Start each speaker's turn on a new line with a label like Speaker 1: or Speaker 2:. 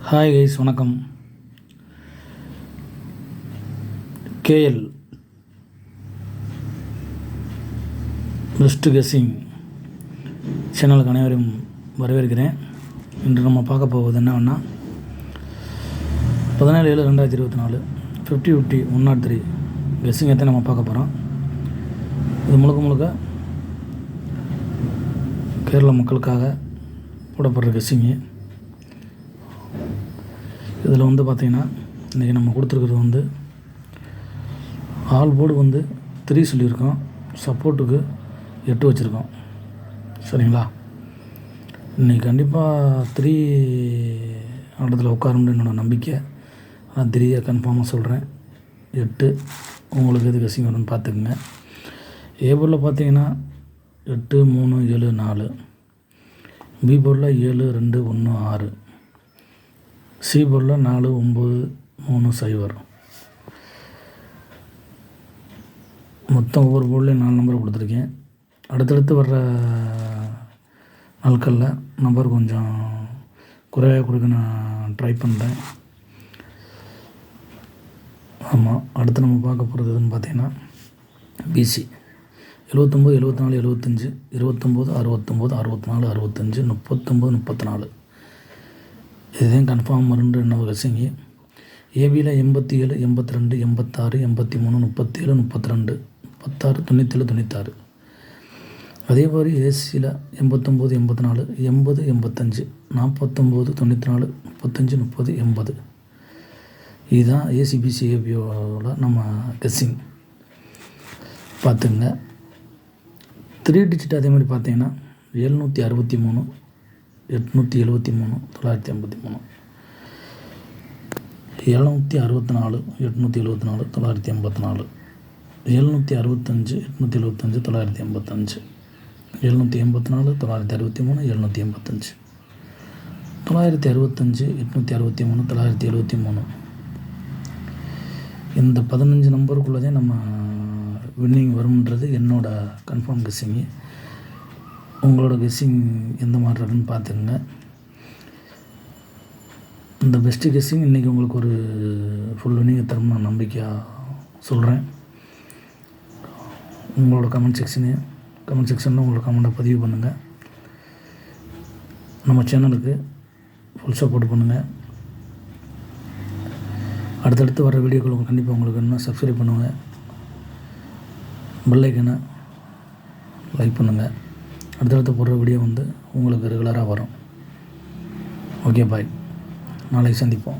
Speaker 1: Hi guys, வணக்கம். KL best guessing சேனலுக்கு அனைவரையும் வரவேற்கிறேன். இன்று நம்ம பார்க்க போவது என்னன்னா 17/7/2024 50-50 103 கெஸ்ஸிங்கத்தை நம்ம பார்க்க போகிறோம். இது முழுக்க கேரள மக்களுக்காக போடப்படுற கெஸ்ஸிங்கு. இதில் பார்த்திங்கன்னா இன்றைக்கி நம்ம கொடுத்துருக்குறது ஆல் போர்டு 3 சொல்லியிருக்கோம், சப்போர்ட்டுக்கு 8 வச்சுருக்கோம். சரிங்களா? இன்றைக்கி கண்டிப்பாக 3 ஆட்டத்தில் உட்காரும்னு என்னோடய நம்பிக்கை. நான் 3 கன்ஃபார்மாக சொல்கிறேன். 8 உங்களுக்கு எது கெஸ்ஸிங் வரும்னு பார்த்துக்குங்க. ஏ போர்டில் பார்த்தீங்கன்னா 8 3 7 4, பி போர்டில் 7 2 1 6, சி போர்டில் 4 9 3 0. மொத்தம் ஒவ்வொரு போர்ட்லேயும் 4 நம்பர் கொடுத்துருக்கேன். அடுத்தடுத்து வர்ற நாட்களில் நம்பர் கொஞ்சம் குறைவாக கொடுக்க நான் ட்ரை பண்ணுறேன். ஆமாம், அடுத்து நம்ம பார்க்க போகிறதுன்னு பார்த்தீங்கன்னா பிசி 79 74 75 29 69 64 65 39 34. இதுதான் கன்ஃபார்ம் வருன்ற என்ன கெஸ்ஸிங்கு. ஏபியில் 87 82 86 83 37 32 36 97 96. அதே மாதிரி ஏசியில் 89 84 80 85 49 94 35 30 80. இதுதான் ஏசிபிசி ஏபியோட நம்ம கெஸ்ஸிங் பார்த்துங்க. 3 டிஜிட் அதே மாதிரி பார்த்தீங்கன்னா 763 873 953, 764 874 984, 765 875 985, 784 963 785, 965 863 973. இந்த 15 நம்பருக்குள்ளதே நம்ம வின்னிங் வரும்ன்றது என்னோட கன்ஃபார்ம் கெஸ்ஸிங்கு. உங்களோட கெஸ்ஸிங் எந்த மாதிரி இருக்குன்னு பார்த்துக்குங்க. இந்த பெஸ்ட்டு கெஸ்ஸிங் இன்றைக்கி உங்களுக்கு ஒரு ஃபுல் வின்னிங் தரும் நான் நம்பிக்கையாக சொல்கிறேன். உங்களோட கமெண்ட் செக்ஷனில் உங்களோட கமெண்ட்டை பதிவு பண்ணுங்கள். நம்ம சேனலுக்கு ஃபுல் சப்போர்ட் பண்ணுங்கள். அடுத்தடுத்து வர வீடியோக்கள் கண்டிப்பாக உங்களுக்கு என்ன சப்ஸ்கிரைப் பண்ணுங்கள், பெல் ஐக்கனை லைக் பண்ணுங்கள். அடுத்தடுத்து போடுற வீடியோ உங்களுக்கு ரெகுலராக வரும். ஓகே, பாய். நாளைக்கு சந்திப்போம்.